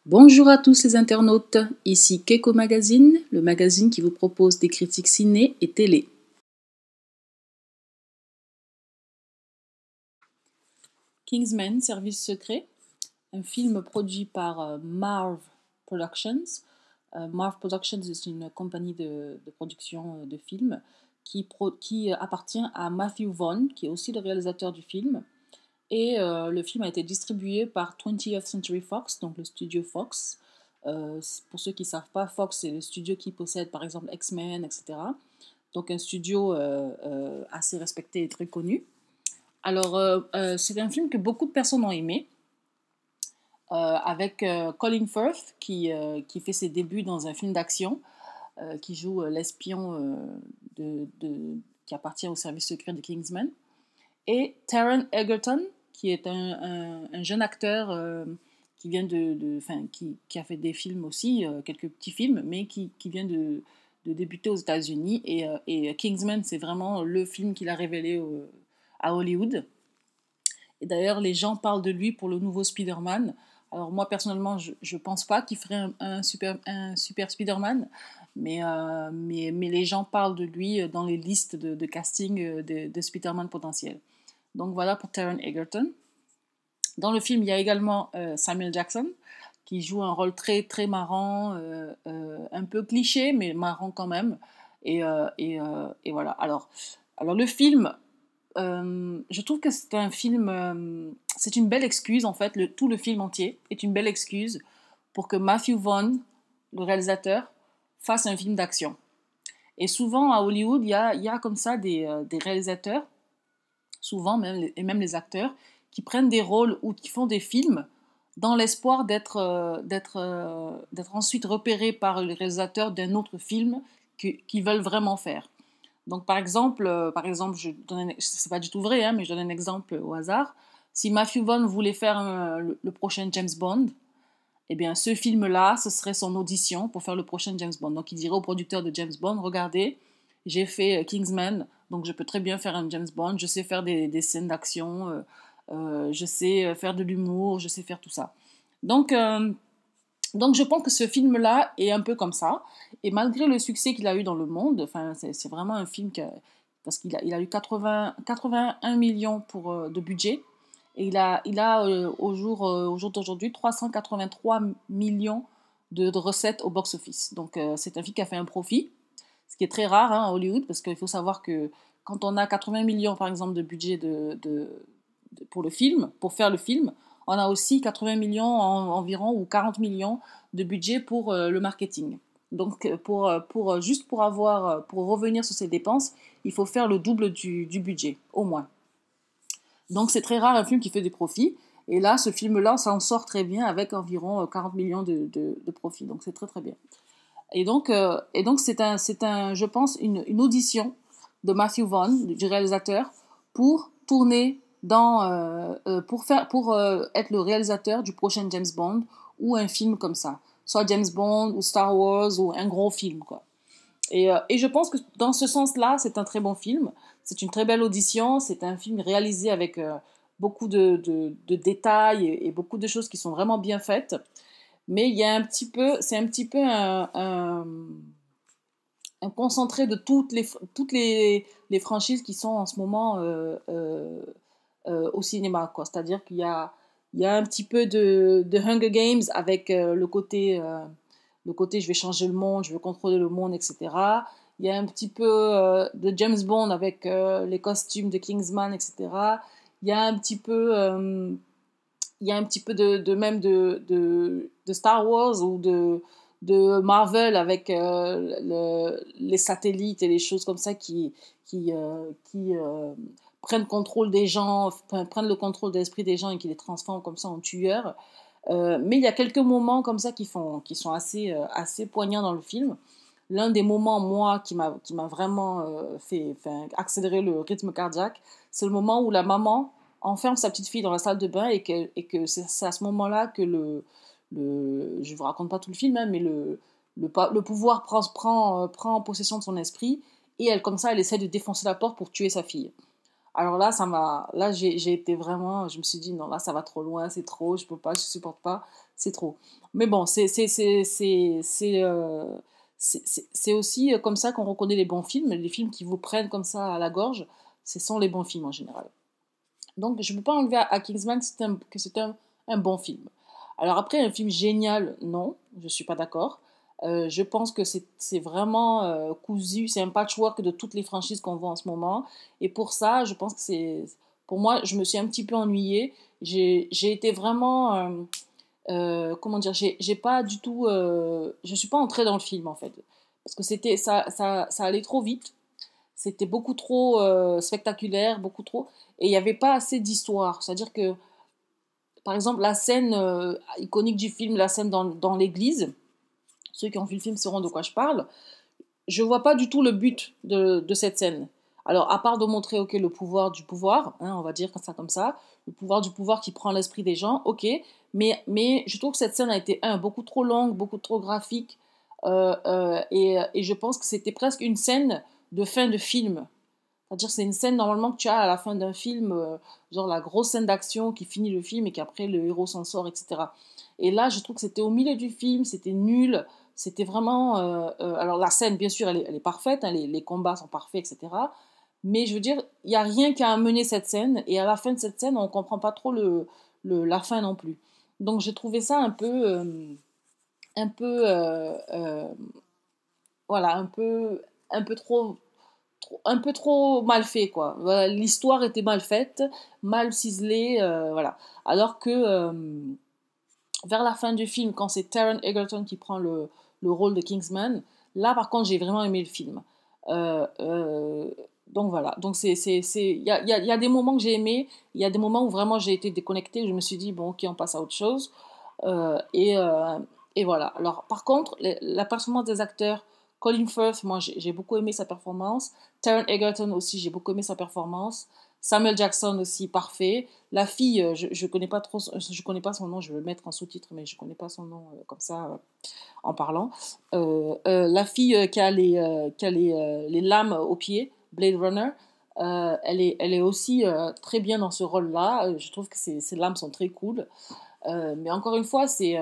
Bonjour à tous les internautes, ici Keiko Magazine, le magazine qui vous propose des critiques ciné et télé. Kingsman, Service secret, un film produit par Marv Productions. Marv Productions est une compagnie de production de films qui appartient à Matthew Vaughn, qui est aussi le réalisateur du film. Et le film a été distribué par 20th Century Fox, donc le studio Fox. Pour ceux qui ne savent pas, Fox, c'est le studio qui possède par exemple X-Men, etc. Donc un studio assez respecté et très connu. Alors, c'est un film que beaucoup de personnes ont aimé, avec Colin Firth qui fait ses débuts dans un film d'action, qui joue l'espion qui appartient au service secret de Kingsman, et Taron Egerton, qui est un jeune acteur qui vient qui a fait des films aussi, quelques petits films, mais qui vient de débuter aux États-Unis. Et Kingsman, c'est vraiment le film qu'il a révélé à Hollywood. Et d'ailleurs, les gens parlent de lui pour le nouveau Spider-Man. Alors moi, personnellement, je ne pense pas qu'il ferait un super Spider-Man, mais les gens parlent de lui dans les listes de casting de Spider-Man potentiels. Donc voilà pour Taron Egerton. Dans le film, il y a également Samuel Jackson, qui joue un rôle très très marrant, un peu cliché, mais marrant quand même. Et voilà. Alors le film, je trouve que c'est un film, c'est une belle excuse en fait, tout le film entier est une belle excuse pour que Matthew Vaughn, le réalisateur, fasse un film d'action. Et souvent à Hollywood, il y a comme ça des réalisateurs, souvent même les acteurs, qui prennent des rôles ou qui font des films dans l'espoir d'être ensuite repérés par le réalisateur d'un autre film qu'ils veulent vraiment faire. Donc c'est pas du tout vrai, hein, mais je donne un exemple au hasard. Si Matthew Vaughn voulait faire le prochain James Bond, eh bien ce film-là, ce serait son audition pour faire le prochain James Bond. Donc il dirait au producteur de James Bond, regardez, j'ai fait Kingsman, donc je peux très bien faire un James Bond, je sais faire des scènes d'action, je sais faire de l'humour, je sais faire tout ça. Donc, euh, donc je pense que ce film-là est un peu comme ça. Et malgré le succès qu'il a eu dans le monde, enfin, c'est vraiment un film parce qu'il a eu 81 millions de budget. Et il a au jour d'aujourd'hui 383 millions de recettes au box-office. Donc c'est un film qui a fait un profit, ce qui est très rare, hein, à Hollywood, parce qu'il faut savoir que quand on a 80 millions par exemple de budget pour le film, pour faire le film, on a aussi 80 millions environ ou 40 millions de budget pour le marketing. Donc juste pour revenir sur ces dépenses, il faut faire le double du budget, au moins. Donc c'est très rare un film qui fait des profits. Et là, ce film-là, ça en sort très bien avec environ 40 millions de profits. Donc c'est très très bien. Et donc je pense, une audition de Matthew Vaughn, du réalisateur, pour tourner pour être le réalisateur du prochain James Bond ou un film comme ça. Soit James Bond ou Star Wars ou un gros film, quoi. Et je pense que dans ce sens-là, c'est un très bon film. C'est une très belle audition. C'est un film réalisé avec beaucoup de détails et beaucoup de choses qui sont vraiment bien faites. Mais c'est un petit peu un concentré de toutes les franchises qui sont en ce moment au cinéma, quoi. C'est-à-dire qu'il y a un petit peu de Hunger Games avec le côté je vais changer le monde, je veux contrôler le monde, etc. Il y a un petit peu de James Bond avec les costumes de Kingsman, etc. Il y a un petit peu, il y a un petit peu de Star Wars ou de Marvel avec les satellites et les choses comme ça qui prennent contrôle des gens, prennent le contrôle de l'esprit des gens et qui les transforment comme ça en tueurs. Mais il y a quelques moments comme ça qui sont assez poignants dans le film. L'un des moments, moi, qui m'a vraiment fait accélérer le rythme cardiaque, c'est le moment où la maman enferme sa petite fille dans la salle de bain et que c'est à ce moment-là que je ne vous raconte pas tout le film, hein, mais le pouvoir prend possession de son esprit et elle, comme ça, elle essaie de défoncer la porte pour tuer sa fille. Alors là, j'ai été vraiment, je me suis dit, non, là, ça va trop loin, c'est trop, je peux pas, je supporte pas, c'est trop. Mais bon, c'est aussi comme ça qu'on reconnaît les bons films. Les films qui vous prennent comme ça à la gorge, ce sont les bons films en général. Donc, je ne peux pas enlever à Kingsman que c'est un bon film. Alors après, un film génial, non, je ne suis pas d'accord. Je pense que c'est vraiment cousu, c'est un patchwork de toutes les franchises qu'on voit en ce moment. Et pour ça, je pense que pour moi, je me suis un petit peu ennuyée. J'ai été vraiment... comment dire, j'ai pas du tout... je suis pas entrée dans le film, en fait. Parce que ça allait trop vite. C'était beaucoup trop spectaculaire, beaucoup trop. Et il n'y avait pas assez d'histoire. C'est-à-dire que, par exemple, la scène iconique du film, la scène dans l'église, ceux qui ont vu le film sauront de quoi je parle, je vois pas du tout le but de cette scène. Alors, à part de montrer, ok, le pouvoir du pouvoir, hein, on va dire comme ça, le pouvoir du pouvoir qui prend l'esprit des gens, ok, mais je trouve que cette scène a été, beaucoup trop longue, beaucoup trop graphique, et je pense que c'était presque une scène de fin de film. C'est-à-dire que c'est une scène normalement que tu as à la fin d'un film, genre la grosse scène d'action qui finit le film et qu'après le héros s'en sort, etc. Et là, je trouve que c'était au milieu du film, c'était nul, c'était vraiment... alors la scène, bien sûr, elle est parfaite, hein, les combats sont parfaits, etc. Mais je veux dire, il n'y a rien qui a amené cette scène, et à la fin de cette scène, on ne comprend pas trop la fin non plus. Donc j'ai trouvé ça un peu, voilà, un peu un peu trop mal fait, quoi. Voilà, l'histoire était mal faite, mal ciselée, voilà. Alors que vers la fin du film, quand c'est Taron Egerton qui prend le rôle de Kingsman, là par contre j'ai vraiment aimé le film. Euh, euh, donc voilà, donc il y a des moments que j'ai aimé, il y a des moments où vraiment j'ai été déconnectée, je me suis dit bon ok on passe à autre chose. Euh, et, euh, et voilà. Alors par contre, la performance des acteurs, Colin Firth, moi j'ai beaucoup aimé sa performance. Taron Egerton aussi, j'ai beaucoup aimé sa performance. Samuel Jackson aussi, parfait. La fille, je connais pas trop, je connais pas son nom, je vais le mettre en sous-titre, mais je connais pas son nom comme ça en parlant. La fille qui a les lames aux pieds, Blade Runner, elle est aussi très bien dans ce rôle-là. Je trouve que ses lames sont très cool. Mais encore une fois, c'est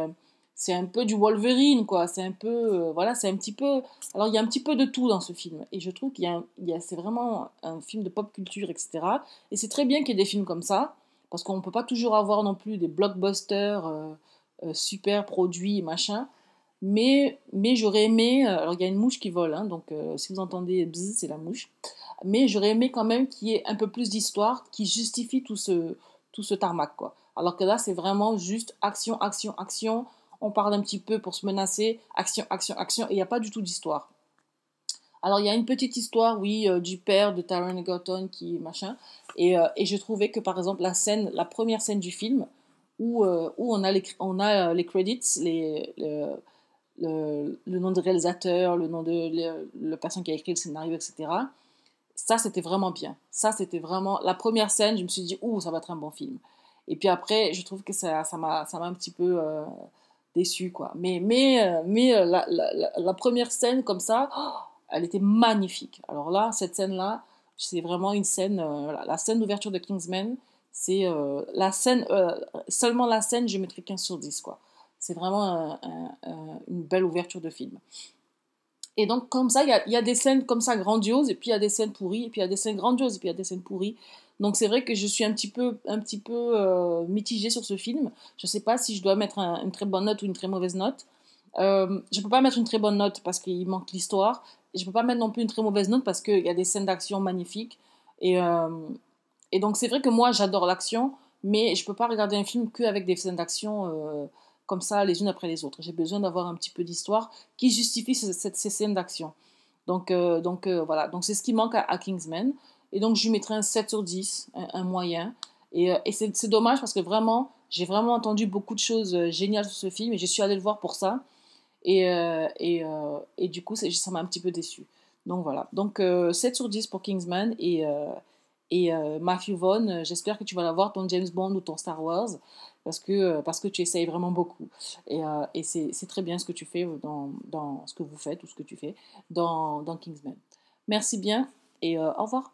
un peu du Wolverine, quoi. C'est un peu, voilà, c'est un petit peu. Alors, il y a un petit peu de tout dans ce film. Et je trouve c'est vraiment un film de pop culture, etc. Et c'est très bien qu'il y ait des films comme ça, parce qu'on ne peut pas toujours avoir non plus des blockbusters super produits, machin. Mais j'aurais aimé. Alors, il y a une mouche qui vole, hein, donc si vous entendez bzz, c'est la mouche. Mais j'aurais aimé quand même qu'il y ait un peu plus d'histoire qui justifie tout ce tarmac, quoi. Alors que là, c'est vraiment juste action, action, action. On parle un petit peu pour se menacer, action, action, action, et il n'y a pas du tout d'histoire. Alors, il y a une petite histoire, oui, du père de Taron Egerton qui machin. Et je trouvais que, par exemple, la première scène du film, où on a les credits, le nom de réalisateur, le nom de la personne qui a écrit le scénario, etc. Ça, c'était vraiment bien. Ça, c'était vraiment... La première scène, je me suis dit, ouh, ça va être un bon film. Et puis après, je trouve que ça m'a un petit peu déçu, quoi. Mais la première scène, comme ça, oh, elle était magnifique. Alors là, cette scène-là, c'est vraiment une scène... voilà, la scène d'ouverture de Kingsman, c'est la scène... seulement la scène, je mettrais 15 sur 10, quoi. C'est vraiment une belle ouverture de film. Et donc, comme ça, il y a des scènes comme ça grandioses, et puis il y a des scènes pourries, et puis il y a des scènes grandioses, et puis il y a des scènes pourries. Donc, c'est vrai que je suis un petit peu mitigée sur ce film. Je ne sais pas si je dois mettre une très bonne note ou une très mauvaise note. Je ne peux pas mettre une très bonne note parce qu'il manque l'histoire. Et je ne peux pas mettre non plus une très mauvaise note parce qu'il y a des scènes d'action magnifiques. Et, euh, et donc, c'est vrai que moi, j'adore l'action, mais je ne peux pas regarder un film qu'avec des scènes d'action comme ça, les unes après les autres. J'ai besoin d'avoir un petit peu d'histoire qui justifie ces scènes d'action. Voilà, donc c'est ce qui manque à Kingsman. Et donc, je lui mettrai un 7 sur 10, un moyen. Et c'est dommage parce que vraiment, j'ai vraiment entendu beaucoup de choses géniales sur ce film et je suis allée le voir pour ça. Et du coup, ça m'a un petit peu déçu. Donc voilà. Donc 7 sur 10 pour Kingsman et Matthew Vaughn, j'espère que tu vas l'avoir ton James Bond ou ton Star Wars parce que tu essayes vraiment beaucoup. Et c'est très bien ce que tu fais dans ce que vous faites ou ce que tu fais dans Kingsman. Merci bien et au revoir.